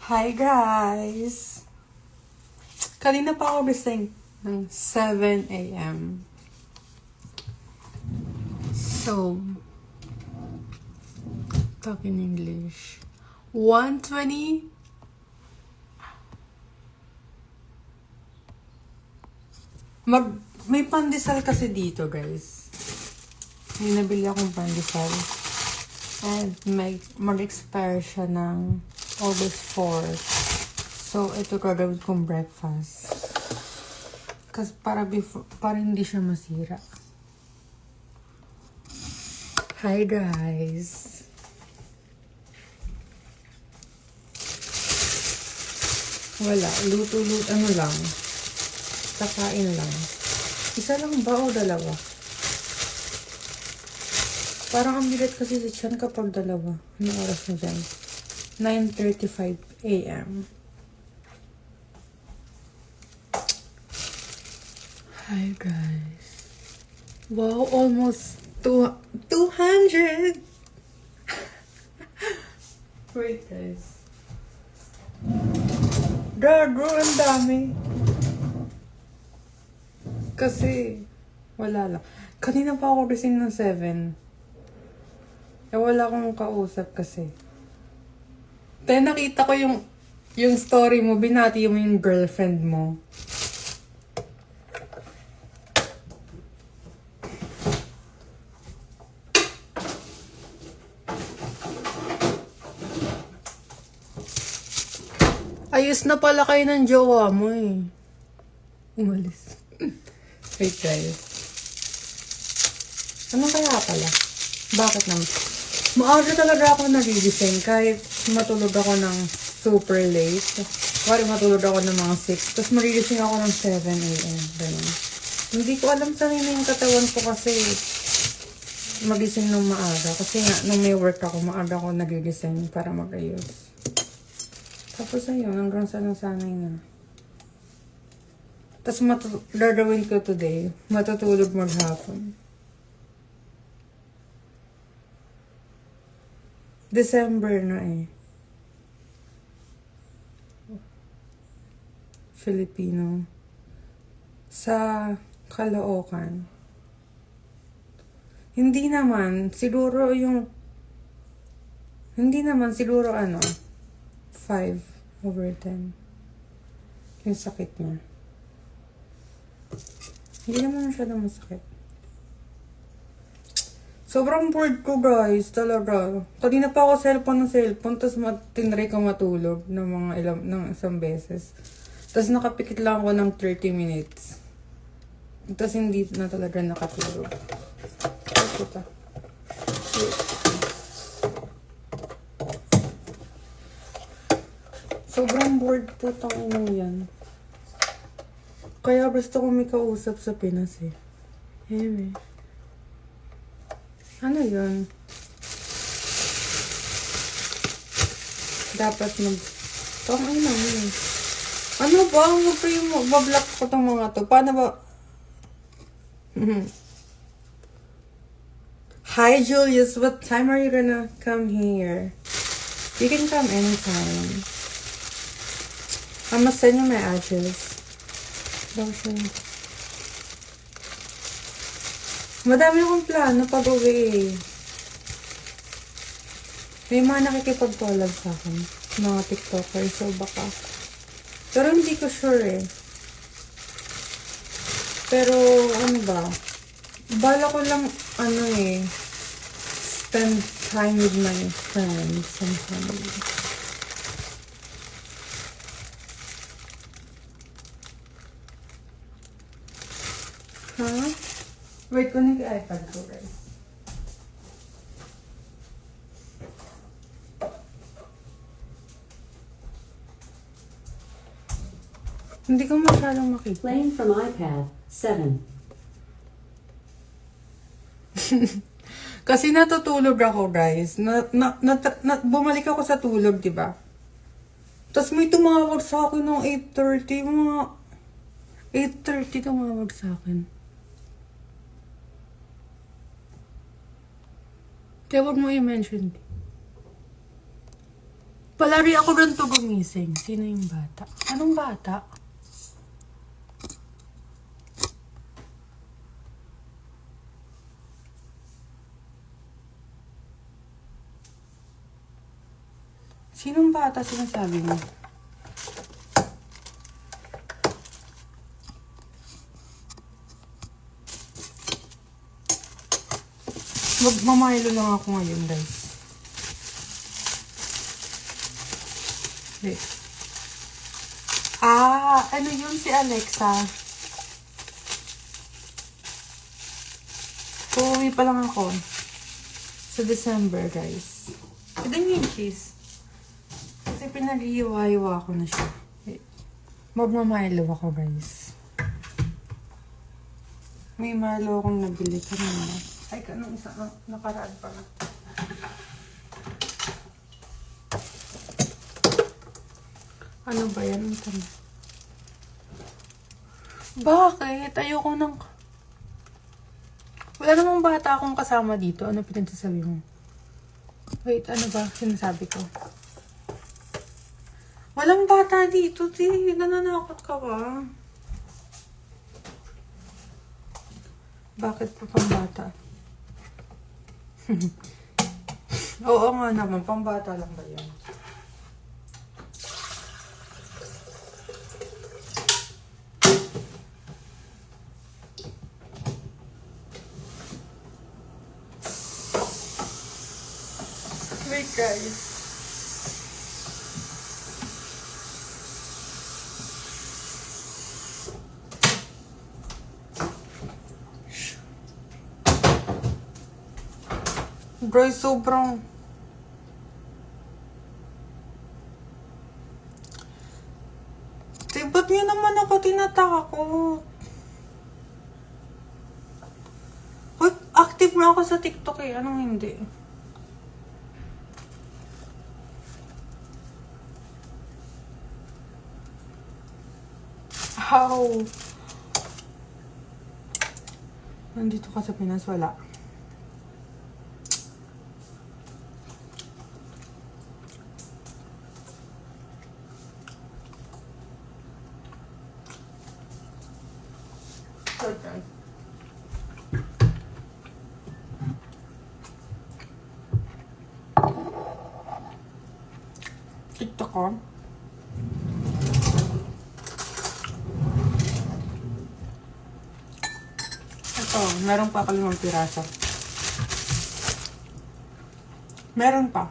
Hi guys! Kanina pa ako gising ng 7 a.m. So, talk in English. 1:20? May pandesal kasi dito guys. May nabili akong pandesal. And mag-expire siya ng August 4th. So, ito gagawin kong breakfast. Kasi para hindi siya masira. Hi guys! Wala. Luto-luto. Ano lang. Kakain lang. Isa lang ba o dalawa? Parang ang bigat kasi si Chan kapag dalawa. Anong oras na dyan? 9:35 a.m. Hi guys. Wow, almost 200! Wait guys. Gago, ang dami. Kasi, wala lang. Kanina pa ako gising ng 7. Wala akong kausap kasi. Pero nakita ko yung story mo, binati mo yung girlfriend mo. Ayos na pala kayo ng jowa mo eh. Umalis. Wait guys. Ano kaya pala? Bakit naman? Maaga talaga ako nagigising kahit matulog ako ng super late. Kahit matulog ako ng mga 6. Tapos magigising ako ng 7 a.m. Ganun. Hindi ko alam sanay na yung katawan ko kasi magising ng maaga. Kasi nga, nung may work ako, maaga ako nagigising para mag-ayos. Tapos ayun, hanggang sa nasanay na. Tapos gagawin ko today, matutulog maghapon. December na eh. Filipino. Sa Caloocan. Hindi naman siguro 5/10. Yung sakit niya. Hindi naman masyadong masakit. Sobrang bored ko guys, talaga. Kanina pa ako cellphone, tapos tinry ko matulog ng isang beses. Tapos nakapikit lang ako ng 30 minutes. Tapos hindi na talaga nakatulog. Puta. Sobrang bored po tangina yan. Kaya gusto ko may kausap sa Pinas eh. Anyway. Ano yun? Dapat tangina mo eh. Ano ba? Huwag kayo mag-block ko tong mga to. Paano ba? Hi Julius, what time are you gonna come here? You can come anytime. I'm gonna send you my address. Madami akong plano pag uwi. May mga nakikipag-collab sa akin. Mga TikTokers, so baka. Pero hindi ko sure eh. Pero ano ba? Bala ko lang spend time with my friends and family. Huh? Wait, kunin ko iPad ko guys. Hindi ko masyadong makita. Playing from iPad, 7. Kasi natutulog ako, guys. Bumalik ako sa tulog, di ba? Tapos may tumawag sa akin ng 8:30. Mga 8:30 tumawag sa akin. Kaya wag mo i-mention. Palari ako ganito gumising. Sino yung bata? Anong bata? Sinong bata sinasabi mo? Magmamaylo lang ako ngayon, guys. Wait. Ano yun si Alexa? Uuwi pa lang ako. Sa December, guys. Ito yung cheese. Kasi pinag-iiwa-iwa ko na siya. Magmamaylo ako, guys. May Milo akong nabili kanina. Ay, kanong isa na nakaraan pa na. Ano ba yan? Ito na. Bakit? Ayoko nang... Wala namang bata akong kasama dito. Ano pinagsasabi mo? Wait, ano ba sinasabi ko? Walang bata dito. Nananakot ka ba? Bakit pa pang bata? Oo nga naman, pang bata lang ba yun? Wait, guys. Guys, sobrang... Ba't niyo naman ako tinatakot? Hoy, active na ako sa TikTok eh. Anong hindi? How? Nandito ka sa Pinas, wala. Okay. TikTok ko. Ito, meron pa ako 5 piraso. Meron pa.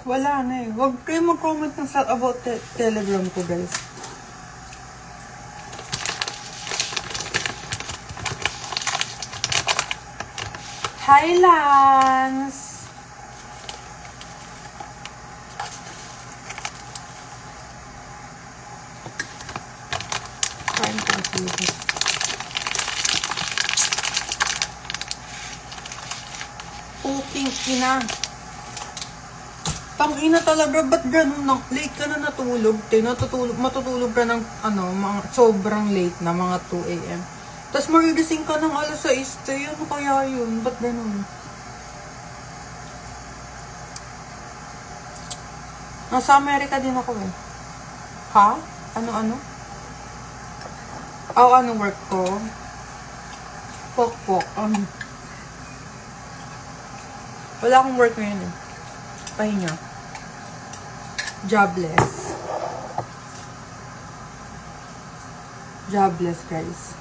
Wala na eh. Huwag kayo mag-comment ng about Telegram ko, guys. Hi, Lance! Kain ko kasi ito. Puking ina. Pang-ina talaga, ba't ganun na? Late ka na natulog, matutulog ka ng, mga sobrang late na, mga 2 a.m. Tapos marigising ka ng alas 6, ano kaya yun? Ba't ganun? Nasa Amerika din ako eh. Ha? Ano? Anong work ko? Pok. Wala akong work ngayon eh. Pahinga. Jobless. Jobless, guys.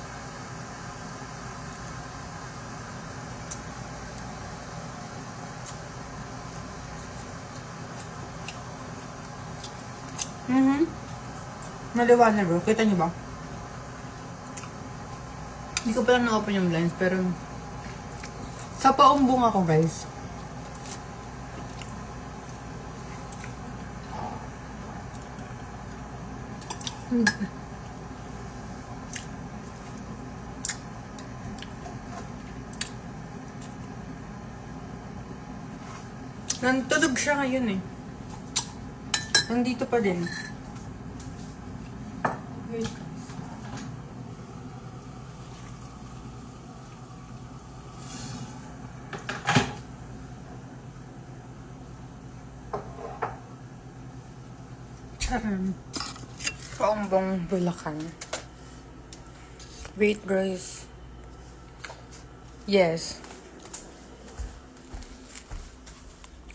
Maliwanag bro. Kita niyo ba? Hindi ko pala na-open yung blinds, pero sa paumbong ako, guys. Nantulog siya ngayon eh. Nandito pa din. Wait. Charan. Paumbong Bulacan. Wait, Grace. Yes.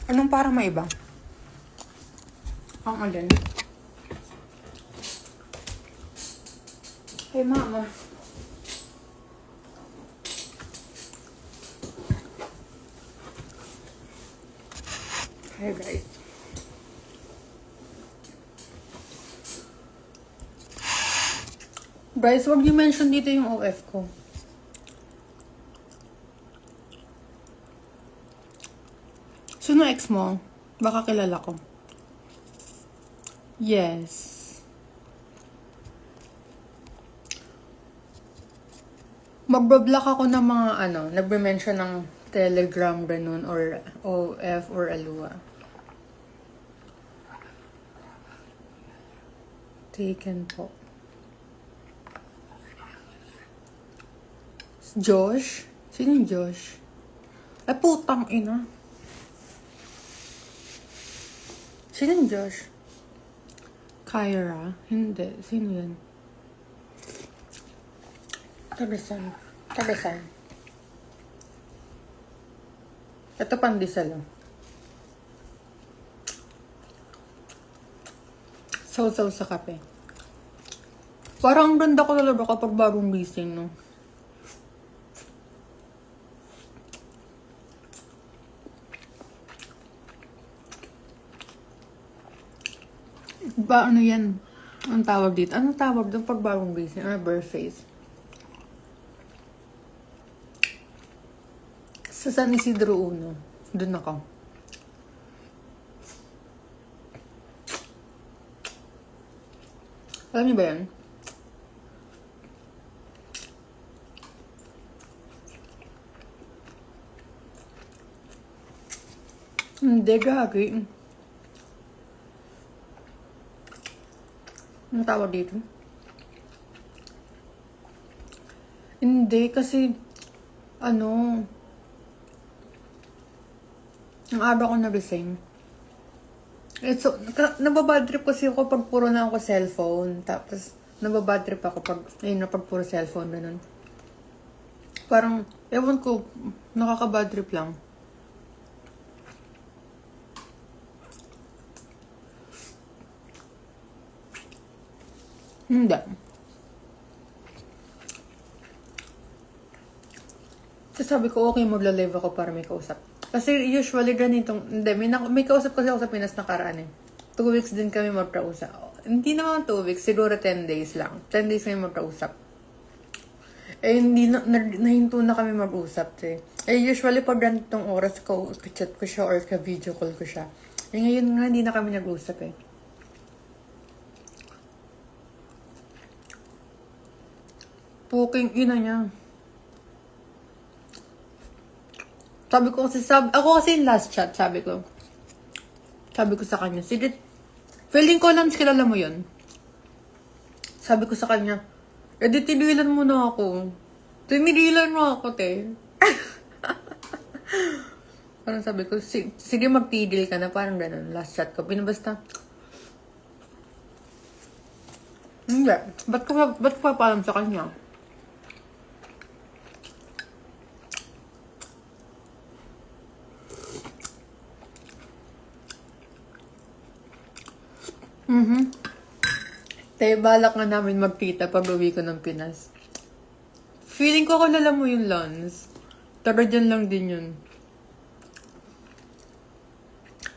Anong para maiba? Ang alin? Hey, Mama. Hey, guys. Bryce, wag niyo mention dito yung OF ko. Sino ex mo? Baka kilala ko. Yes. Magba-block ako ng mga nagbe-mention ng Telegram, ganun, or OF, or Alua. Taken po. Josh? Sino yung Josh? Ay, putang ina. Sino yung Josh? Kyra? Hindi. Sino yan? Tagasan. Tagasan. Ito pandesal. Sausaw sa kape. Parang ang ganda ko talaga kapag bagong gising, no? Ano yan? Anong tawag dito? Anong tawag doon pag bagong gising? Bare face. Sa San Isidro Uno. Doon ako. Alam niyo ba yan? Hindi, gagi. Ano tawag dito? Hindi, kasi ang araw ko nagising. So, nababad trip kasi ako pag puro na ako cellphone. Tapos, nababad trip ako pag puro cellphone, ganun. Parang, ewan ko, nakakabad trip lang. Hindi. So, sabi ko, okay, magla-live ako para may kausap. Kasi usually ganitong, hindi, may kausap kasi ako sa Pinas nakaraan eh. 2 weeks din kami magkausap. Hindi naman 2 weeks, siguro 10 days lang. 10 days kami magkausap. Eh, hindi nahinto na kami mag-usap eh. Eh, usually pag ganitong oras ko, chat ko siya or ka-video call ko siya. Eh, ngayon nga, hindi na kami nag-usap eh. Puking ina niya. Ako kasi yung last chat, sabi ko sa kanya, sige, feeling ko lang kilala mo yun. Sabi ko sa kanya, tinigilan mo na ako. Tinigilan mo ako, te. Parang sabi ko, sige magtigil ka na, parang ganun, last chat ko. Pinabasta, hindi, ba't ko papalam sa kanya? Tayo balak nga namin magkita pag uwi ko ng Pinas. Feeling ko kilala mo yung Lons. Tara dyan lang din yun.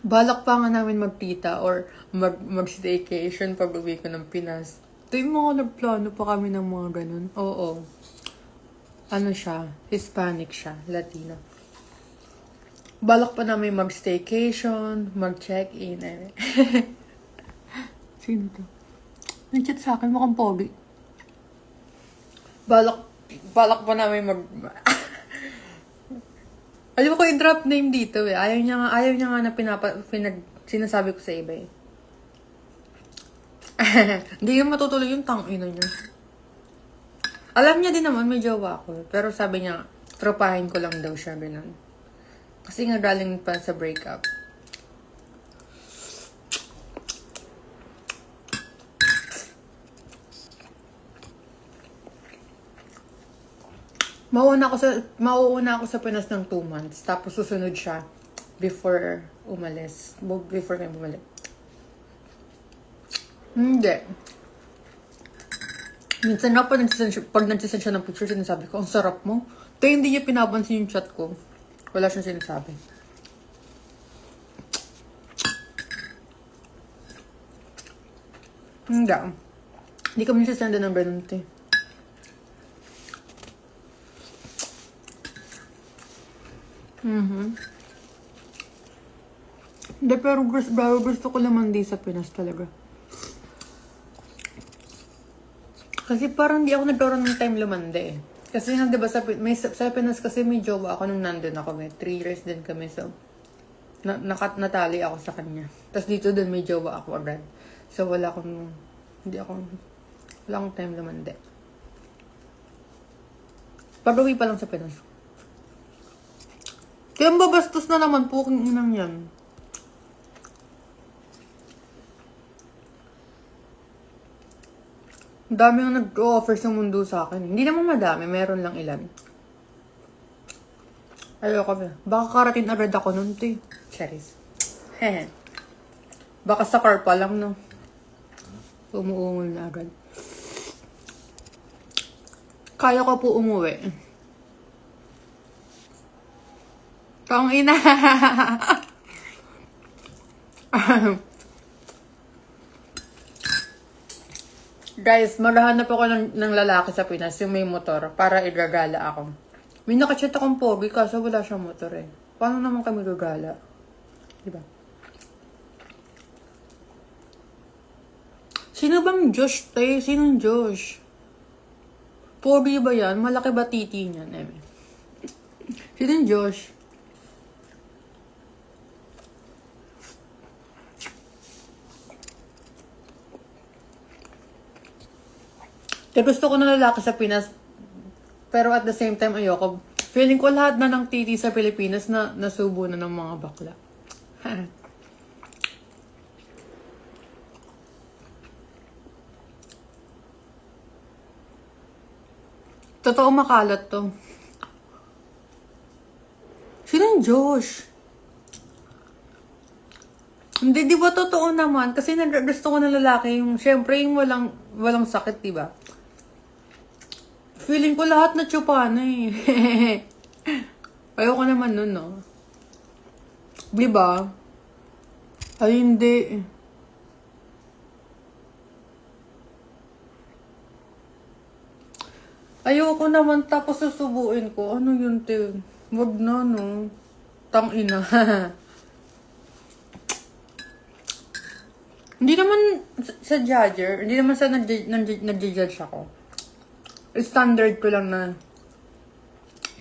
Balak pa nga namin magkita or mag-staycation pag uwi ko ng Pinas. Tayo mga nagplano pa kami ng mga ganun. Oo. Ano siya? Hispanic siya. Latino. Balak pa namin mag-staycation, mag-check-in. Sino to? Nag-chat sa akin, mukhang pogi. Balak pa namin Alam ko yung drop name dito eh. Ayaw niya nga na sinasabi ko sa iba eh. Hindi yung matutuloy yung tangina niya. Alam niya din naman may jowa ako. Pero sabi niya, tropahin ko lang daw siya, ganun. Kasi nga galing pa sa breakup. Mauuna ako sa Pinas ng 2 months. Tapos susunod siya before umalis. Before kayo bumalik. Hindi. Minsan nga pag nagsisend siya ng picture, sinasabi ko, ang sarap mo. Kaya hindi niya pinapansin yung chat ko. Wala siyang sinasabi. Hindi kami nagsisend ng ganun, te. Hindi, pero gusto ko naman di sa Pinas talaga. Kasi parang di ako nagkaroon ng time lumande eh. Kasi nga, diba, sa Pinas kasi may jowa ako nung nandun ako. 3 years din kami, so natali ako sa kanya. Tapos dito din may jowa ako agad. So wala akong time lumande. Pag-uwi pa lang sa Pinas. Kaya babastos na naman po kung inang yan. Ang dami ang nag-offer sa mundo sa akin. Hindi naman madami, meron lang ilan. Ayoko ba? Baka karating agad ako nun, te. Charis. Baka sa car pa lang, no? Umuungol na agad. Kaya ko po umuwi. Tang ina. Guys, maghahanap ako ng lalaki sa Pinas, yung may motor, para igagala ako. May nakachat akong pogi, kaso wala siyang motor eh. Paano naman kami gagala? Diba? Sino bang Josh, te? Sinong Josh? Pogi ba yan? Malaki ba titi niyan? Sinong Josh? Kaya gusto ko na lalaki sa Pinas, pero at the same time ayoko. Feeling ko lahat na ng titi sa Pilipinas na nasubo na ng mga bakla. Totoo makalat to. Sino yung Josh? Hindi, di ba totoo naman? Kasi gusto ko na lalaki yung, syempre yung walang sakit, di ba? Feeling ko lahat na tsupa na eh. Ayoko naman nun, no? Di ba? Ay, hindi. Ayoko naman, tapos susubuin ko. Ano yun, te? Wag na, no? Tangina. Hindi naman sa judger, hindi naman sa nag-judge ako. Standard ko lang na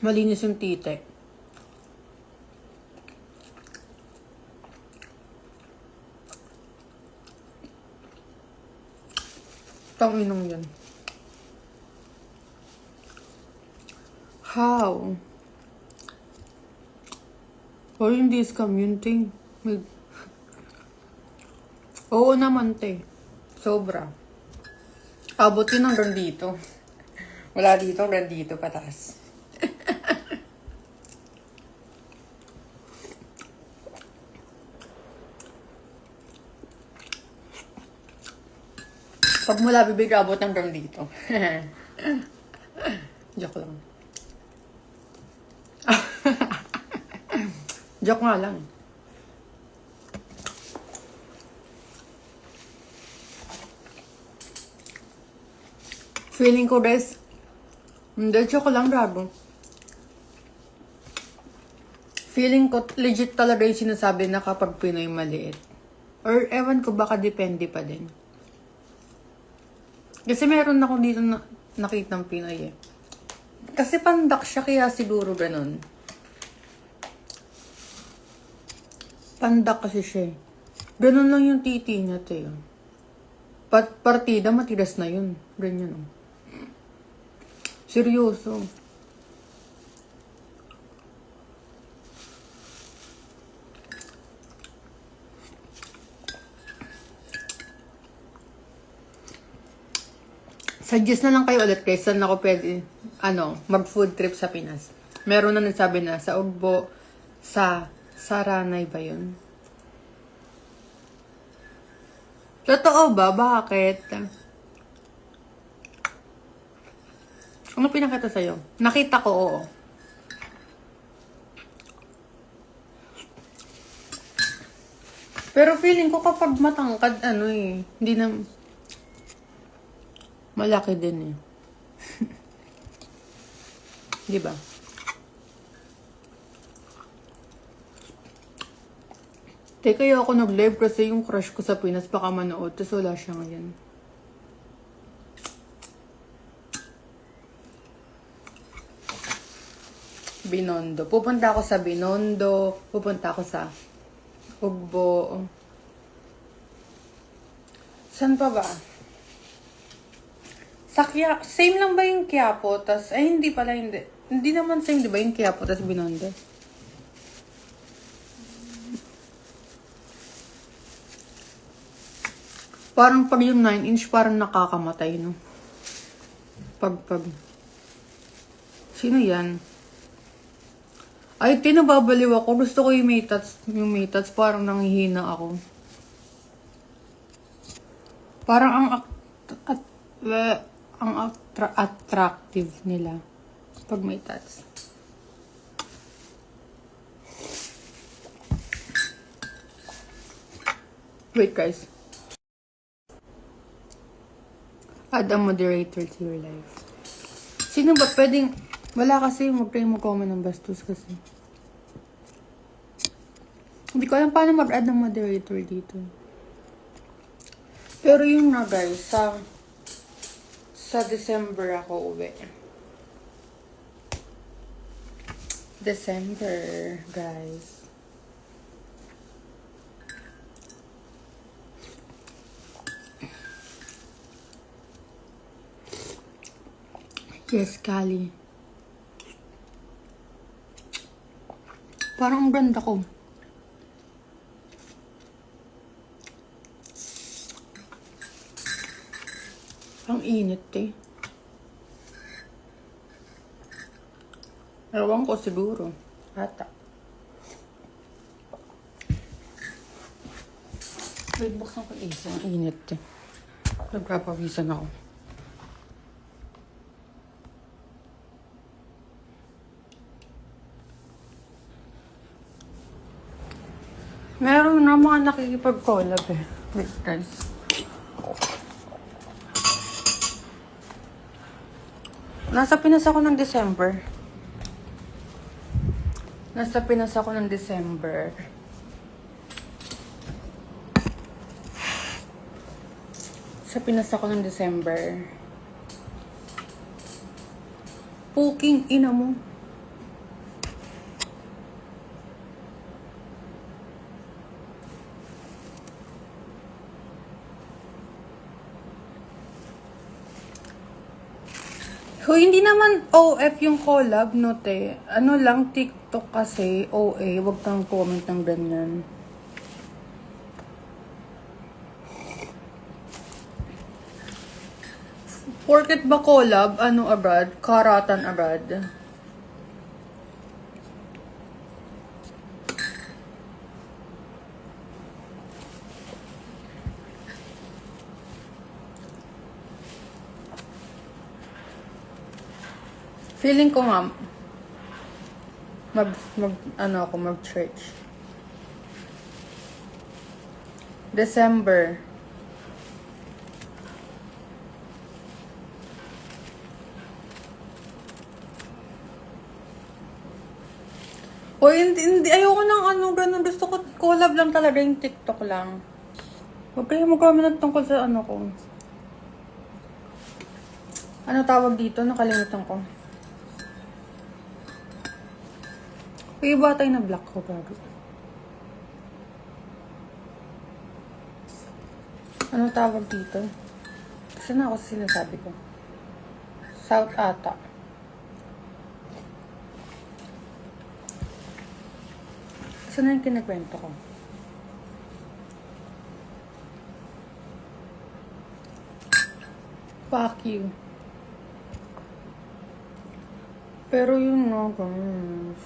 malinis yung tite. Tanginong yan. How? Or in this community? Oo naman, te. Sobra. Abot yun hanggang dito. Wala dito, hanggang dito, pataas. Pag mula bibig, abot hanggang dito. Joke lang. Joke nga lang. Feeling ko, guys, hindi, joke lang, gago. Feeling ko, legit talaga yung sinasabi na kapag Pinoy maliit. Or, ewan ko, baka depende pa din. Kasi meron ako dito na nakitang Pinoy eh. Kasi pandak siya, kaya siguro ganun. Pandak kasi siya eh. Ganun lang yung titi niya, te. Partida, matigas na yun. Ganyan, oh. Seryoso. Suggest na lang kayo ulit guys, saan ako pwede, mag-food trip sa Pinas. Meron na nagsabi na sa Ugbo, sa Saranay ba yun? Totoo ba? Bakit? Ano pinakita sa'yo? Nakita ko, oo. Pero feeling ko kapag matangkad, hindi na... Malaki din eh. Di ba? Kaya ako nag-live kasi yung crush ko sa Pinas baka manood. Tapos wala siya ngayon. Binondo. Pupunta ako sa Binondo. Pupunta ako sa Ugbo. Saan pa ba? Same lang ba yung Quiapo? Hindi pala, hindi. Hindi naman same, di ba, yung Quiapo, tas Binondo? Parang pag yung 9-inch, parang nakakamatay, no? Pag. Sino yan? Ay, tinababaliw ako. Gusto ko yung may tats, parang nanghihina ako. Parang ang attractive nila pag may tats. Wait guys. Add a moderator to your life. Sino ba pwedeng... Wala kasi mag-try mo comment ng bastos kasi. Hindi ko alam paano mag-add ng moderator dito. Pero yun na guys, sa December ako uwi. December, guys. Yes, Kali. Parang ang ganda ko. Ang init eh. Ewan ko siguro. Ata. Wait, buksan ko isa. Ang init eh. Nagpapawisan ako. Meron na mga nakikipag-collab eh. Wait guys. Nasa Pinas ako ng December. Sa Pinas ako ng December. Puking ina mo. Hindi naman OF yung collab, no te. Ano lang, TikTok kasi, OA. Huwag kang comment ng ganyan. Porket ba collab, abroad? Karatan abroad. Feeling ko nga, mag-church. December. O, hindi, ayoko ng ganun. Gusto ko, collab lang talaga yung TikTok lang. Huwag kayo mag-comment tungkol sa ko. Ano tawag dito? Nakalimutan ko. May iba tayo na black ko, bago. Ano tawag dito? Saan ako sinasabi ko? South ata. Saan na yung kinakwento ko? Fuck you. Pero yun no, guys.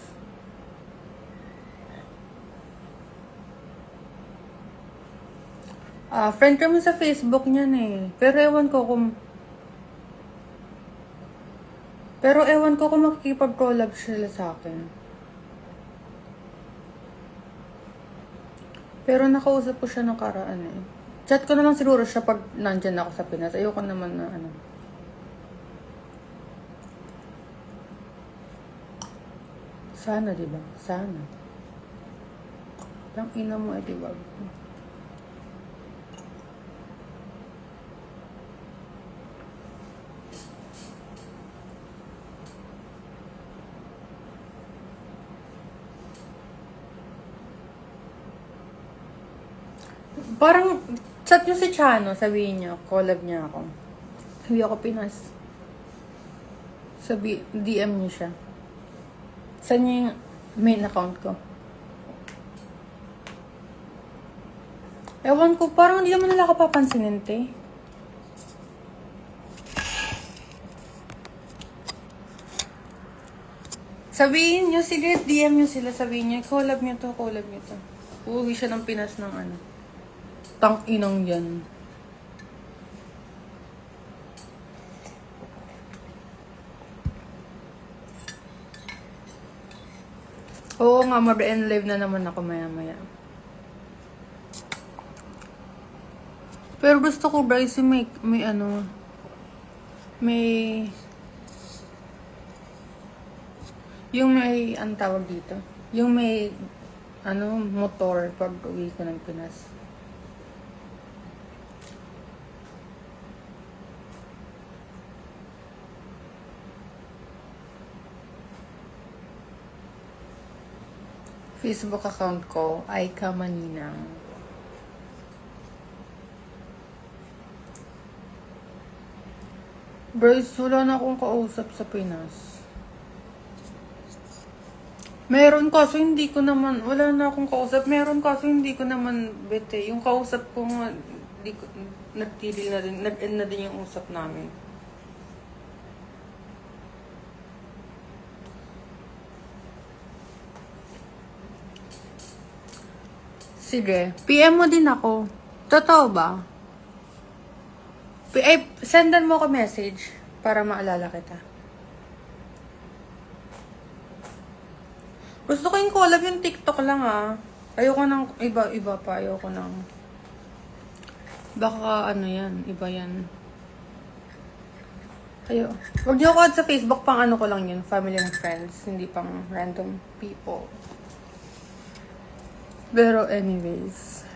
Friend kami sa Facebook niyan eh. Pero ewan ko kung makikipag-collab sila sa akin. Pero nakausap ko siya nakaraan eh. Chat ko na lang siguro siya pag nandyan ako sa Pinas. Ayoko naman na ano. Sana, diba? Sana. Ang ina mo eh, diba? Parang, chat nyo si Chano, sabihin nyo, collab niya ako. Sabi ako Pinas. DM nyo siya. Saan niya yung main account ko? Ewan ko, parang hindi naman nila ako papansinin, te. Sabihin nyo, sige, DM nyo sila, sabihin nyo, collab nyo to. Uuwi siya ng Pinas ng ano. Tang-inang yan. Oo nga, mag-end live na naman ako maya-maya. Pero gusto ko guys, may ano, yung may, ang tawag dito? Yung may, ano, motor pag uwi ko ng Pinas. Facebook account ko ay Kamaninang. Bryce, wala na akong kausap sa Pinas. Meron kaso hindi ko naman, wala na akong kausap. Meron kaso hindi ko naman bete. Yung kausap ko nga, di ko, nagtigil na din, nag-end na din yung usap namin. Sige, PM mo din ako. Totoo ba? Sendan mo ko message para maalala kita. Gusto ko yung collab yung TikTok lang ah. Ayoko ng iba-iba pa. Ayoko ng... Baka ano yan, iba yan. Huwag niyo ako add sa Facebook, pang ano ko lang yun. Family and friends, hindi pang random people. Pero anyways.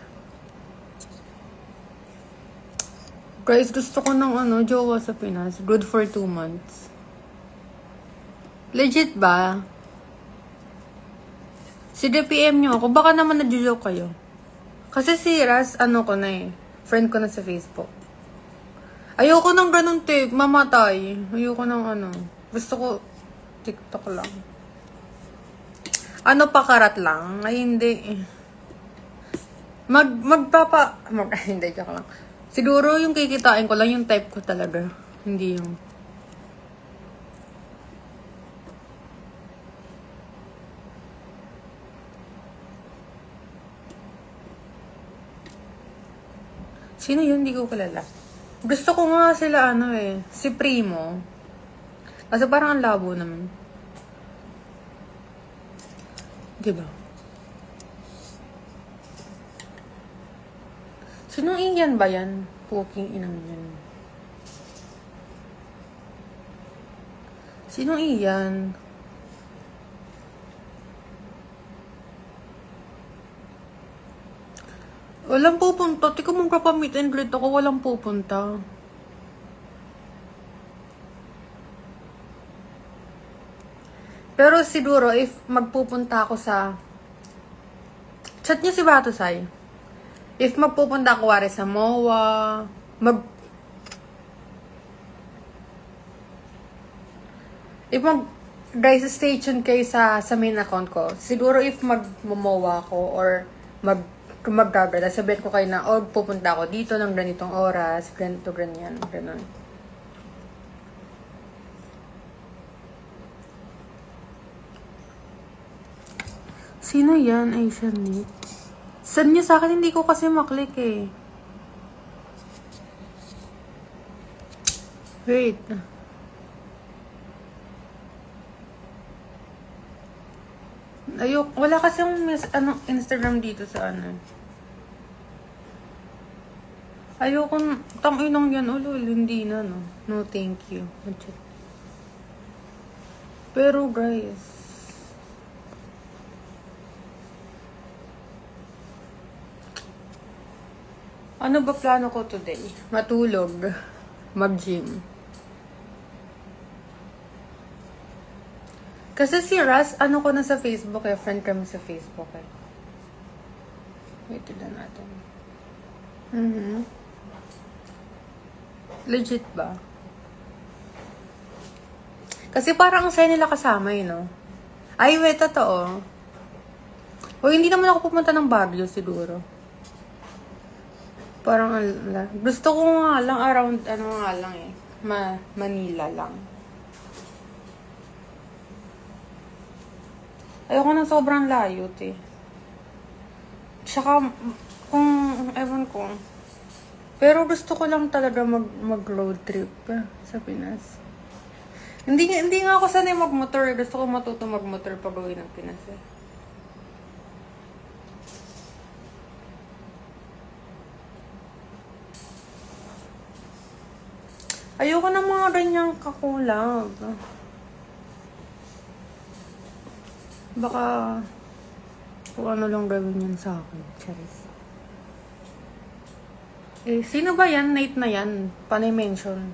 Guys, gusto ko ng ano, jowa sa Pinas. Good for 2 months. Legit ba? Sige, PM nyo ako. Baka naman nadyo-joke kayo. Kasi si Ras, ano ko na eh. Friend ko na sa Facebook. Ayoko ng ganun tip. Mamatay. Ayoko ng ano. Gusto ko TikTok lang. Ano, pakarat lang? Ay, hindi eh. Hindi, joke lang. Siguro yung kikitain ko lang yung type ko talaga. Hindi yung... Sino yun? Hindi ko kilala. Gusto ko nga sila ano eh. Si Primo. Kasi parang ang labo naman. Diba? Sinong Ian ba yan? Puking inang yan. Sinong Ian? Walang pupunta. Di ko magpapamit and greet ako. Walang pupunta. Pero siguro, if magpupunta ako sa... Chat niyo si Batusay. If magpupunta ako wari sa MOA, if guys, stay tuned kayo sa main account ko. Siguro if mag-MOA ako or magagala, sabihin ko kayo na, oh, pupunta ako dito ng ganitong oras, ganito, ganyan, ganun. Sino yan, Asian Nick? Send niyo sa akin, hindi ko kasi maklik eh. Wait. Wala kasi yung Instagram dito sa ano. Ayoko, tang-inang yan, ulul, hindi na, no. No, thank you. Pero, guys, ano ba plano ko today? Matulog. Mag-gym. Kasi si Ras, ano ko na sa Facebook eh. Friend kami sa Facebook eh. Wait, tignan natin. Legit ba? Kasi parang ang saya nila kasama eh, no? Ay, wait, totoo. O, hindi naman ako pupunta ng Baguio siguro. Parang, gusto ko nga lang around, ano nga lang eh. Manila lang. Ayoko na sobrang layo, eh. Tsaka, ewan ko. Pero gusto ko lang talaga mag-road trip sa Pinas. Hindi nga ako sanay mag-motor. Gusto ko matuto mag-motor pag uwi ng Pinas eh. Ayoko ng mga ganyang kakulab. Baka kung ano lang gawin yan sa akin. Charis. Eh, sino ba yan? Nate na yan. Panay mention.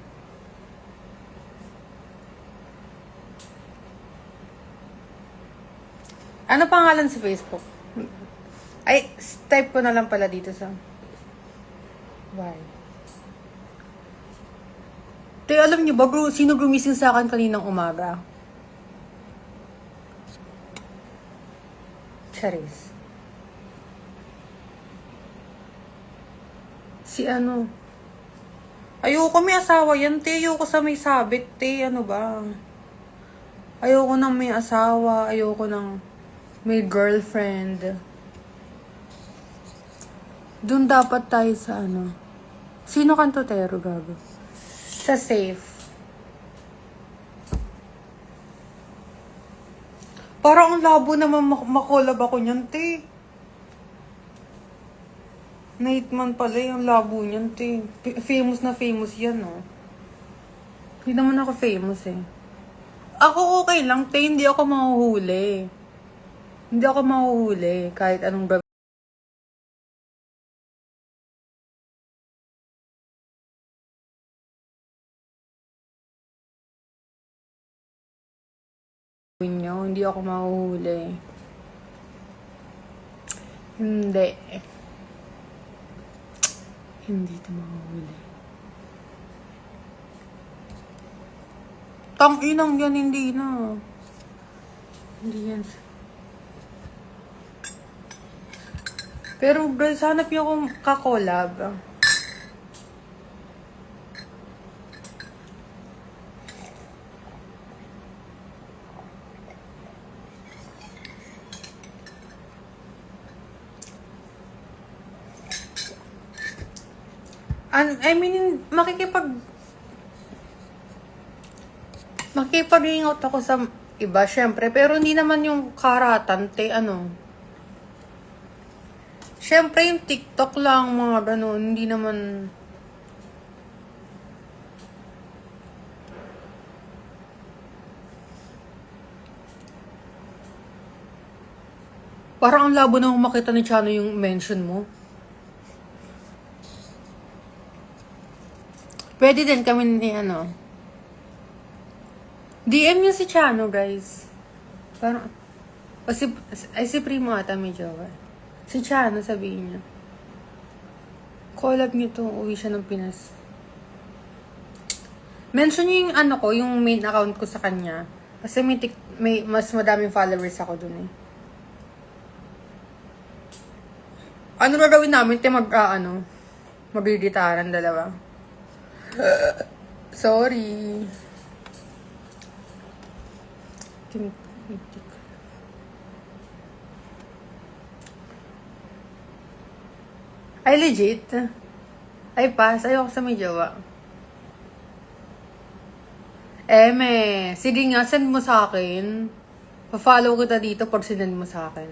Ano pangalan sa Facebook? Ay, type ko na lang pala dito sa... Why? Kaya alam niyo ba, sino gumising sa akin kaninang umaga? Charis. Si ano? Ayoko may asawa yan, te. Ayoko sa may sabit, te. Ano ba? Ayoko nang may asawa. Ayoko nang may girlfriend. Doon dapat tayo sa ano. Sino kantotero, gago? Sa safe. Parang ang labo naman makolab ako niyan, te. Nate man pala yung labo niyan, te. Famous na famous yan, no? Hindi naman ako famous, eh. Ako okay lang, te. Hindi ako mahuhuli. Hindi ako mahuhuli kahit anong gawin nyo. Hindi ako mahuhuli. Hindi. Hindi ito mahuhuli. Tang-inang yan, hindi na. Hindi yan. Pero guys, hanap niyo akong kakolab. I mean, makikipag-hangout ako sa iba, syempre. Pero hindi naman yung karatan, te, ano. Syempre, yung TikTok lang, mga ganun. Hindi naman... Parang ang labo na makita ni Chano yung mention mo. Pwede din kami ni ano. DM niyo si Chano, guys. Parang, si Primo ata may jowa. Si Chano, sabihin niya. Collab niyo to, uwi siya ng Pinas. Mention niyo yung ano ko, yung main account ko sa kanya. Kasi may mas madaming followers ako dun eh. Ano na gawin namin? Magdiditaran dalawa. Sorry. Ay, legit? Ay, pass. Ayoko sa may jowa. Sige nga, send mo sa akin. Pa-follow kita dito pag sinend mo sa akin.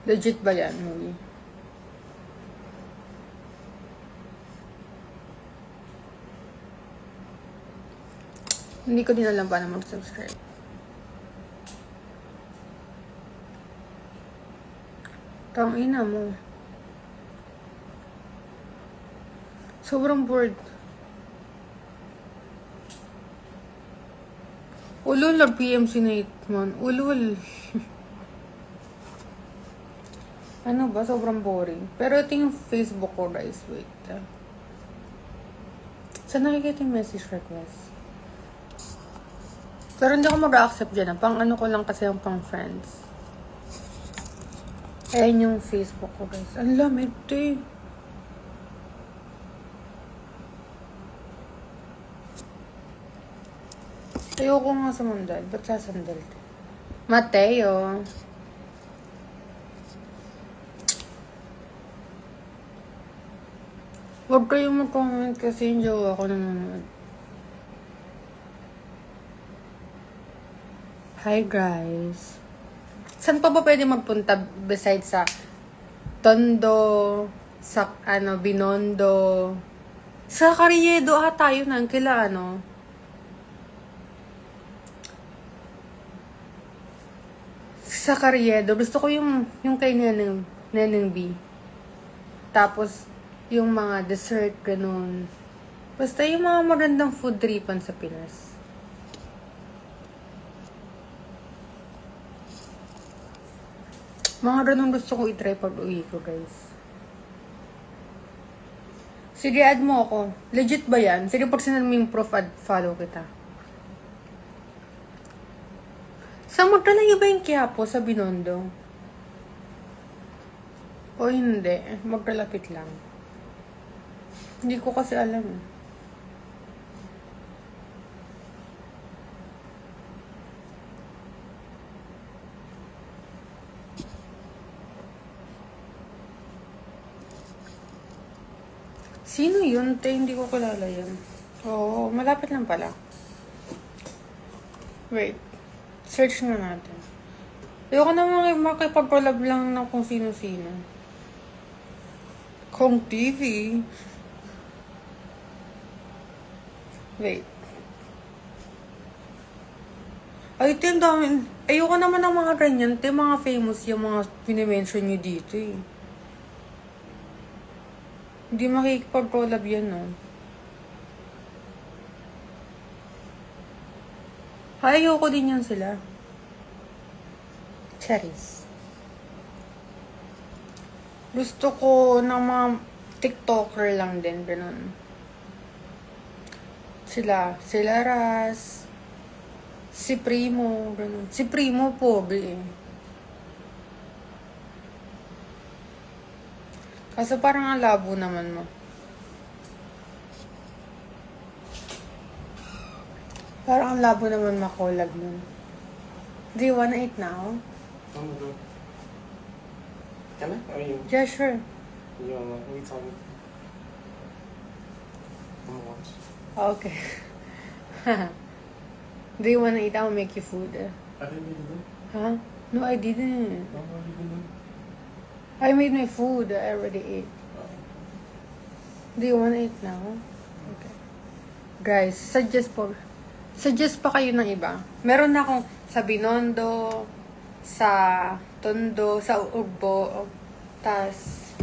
Legit ba yan, movie? Hindi ko din alam paano mag-subscribe. Tangina mo. Sobrang bored. Ulul, nag-PM si Nateman. Ulul. Ano ba? Sobrang boring. Pero ito yung Facebook ko, guys. Wait. Saan nakikita yung message request? Pero hindi ako mag-accept dyan. Pang ano ko lang kasi yung pang friends. Ayan yung Facebook ko, guys. Ang lamig, eh. Ayoko nga sa sandal. Ba't sa sandal? Mateo. Huwag kayong mag-comment kasi yung jowa ko nanonood. Hi, guys. Saan pa ba pwede magpunta besides sa Tondo, sa Binondo, sa Carriedo tayo na, kila sa Carriedo. Gusto ko yung kay Neneng B. Tapos, yung mga dessert, ganun. Basta yung mga magandang food tripan sa Pinas. Mga ganun gusto ko i-try pag uwi ko, guys. Sige, add mo ako. Legit ba yan? Sige, pag sinanong mo yung proof, follow kita. Sa magkalayo ba yung Quiapo sa Binondo? O hindi? Magkalapit lang. Hindi ko kasi alam. Sino yun? Hindi ko kilala yan. Oo, malapit lang pala. Wait. Search nga natin. Ayoko naman makipag-collab lang ng kung sino-sino. Kong TV. Wait. Ay, ito yung dami. Ayoko naman ng mga ganyan. Ito yung mga famous yung mga pinimension nyo dito eh. Hindi makikipag-collab yan, no? Ayoko din yan sila. Cherries. Gusto ko ng mga TikToker lang din, ganun. Sila Ras, si Primo, ganun. Si Primo, pogi eh. Kaso parang ang labo naman mo. Parang ang labo naman makolag nun. Do you wanna eat now? Can I? Are you? Yeah, sure. You wanna eat something? I'm gonna watch. Okay. Do you wanna eat? I'll make you food. I didn't eat it. Huh? No, I didn't. No, I didn't. I made my food. I already ate. Do you wanna eat now? Okay. Guys, suggest pa kayo ng iba. Meron na akong sa Binondo, sa Tondo, sa Ugbo, tas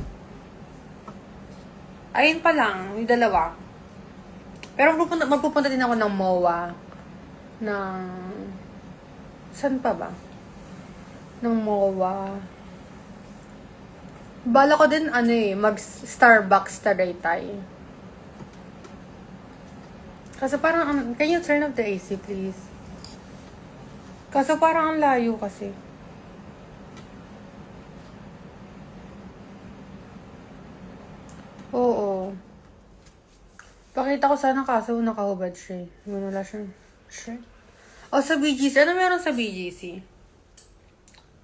ayun pa lang, yung dalawa. Pero magpupunta din ako ng MOA. ng... Saan pa ba? Ng MOA. Bala ko din, mag-Starbucks Tagaytay. Kasi parang, can you turn off the AC, please? Kasi parang ang layo kasi. Oo. Pakita ko sana kaso nakahubad siya. Wala siyang shirt. O, sa BGC. Ano meron sa BGC?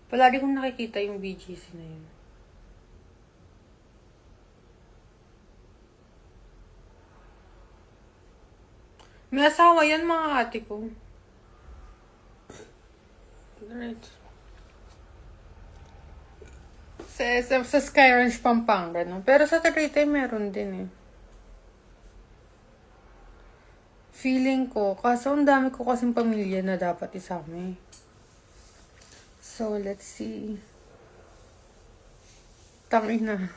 Palagi kong nakikita yung BGC na yun. May asawa yan, mga ate ko. Right. Sa Sky Ranch, Pampanga, no? Pero sa Tagaytay, meron din eh. Feeling ko, kaso ang dami ko kasing pamilya na dapat isama eh. So, let's see. Tangina.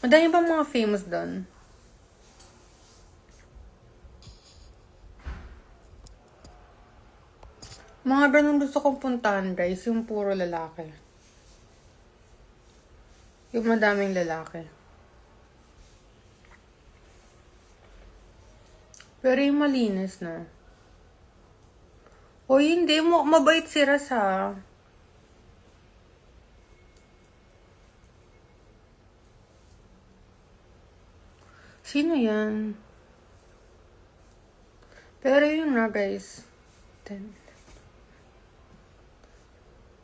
Madami pa mga famous doon. Mga ganun gusto kong puntahan, guys. Yung puro lalaki. Yung madaming lalaki. Pero yung malinis na. O hindi, mabait si Rasa. Sino yan? Pero yun na, guys.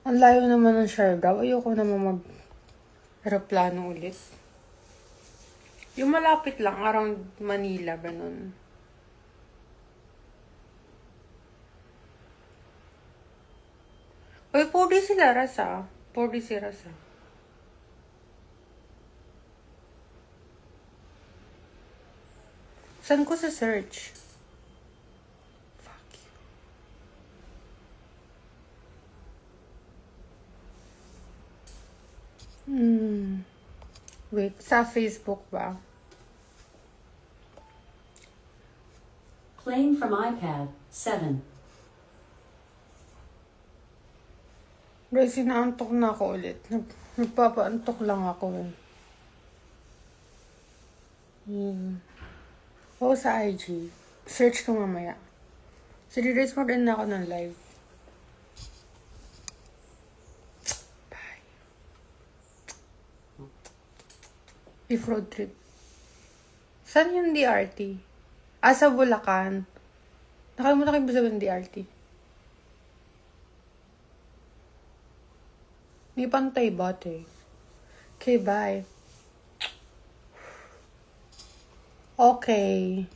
Ang layo naman ng Siargao. Ayoko naman mag-aeroplano ulit. Yung malapit lang, around Manila, ganun. Uy, 4D sila, Rasa. 4D si Rasa. Saan ko sa search? Fuck you. Wait, sa Facebook ba? Playing from iPad 7. Guys, inaantok na ako ulit. Nagpapaantok lang ako eh. O sa IG. Search ko mamaya. Sinirace mo rin na ako ng live. Bye. If road trip. Saan yung DRT? Sa Bulacan. Nakalimutan kayo ba sabihin ng DRT? May pantay bate. Okay, bye. Okay.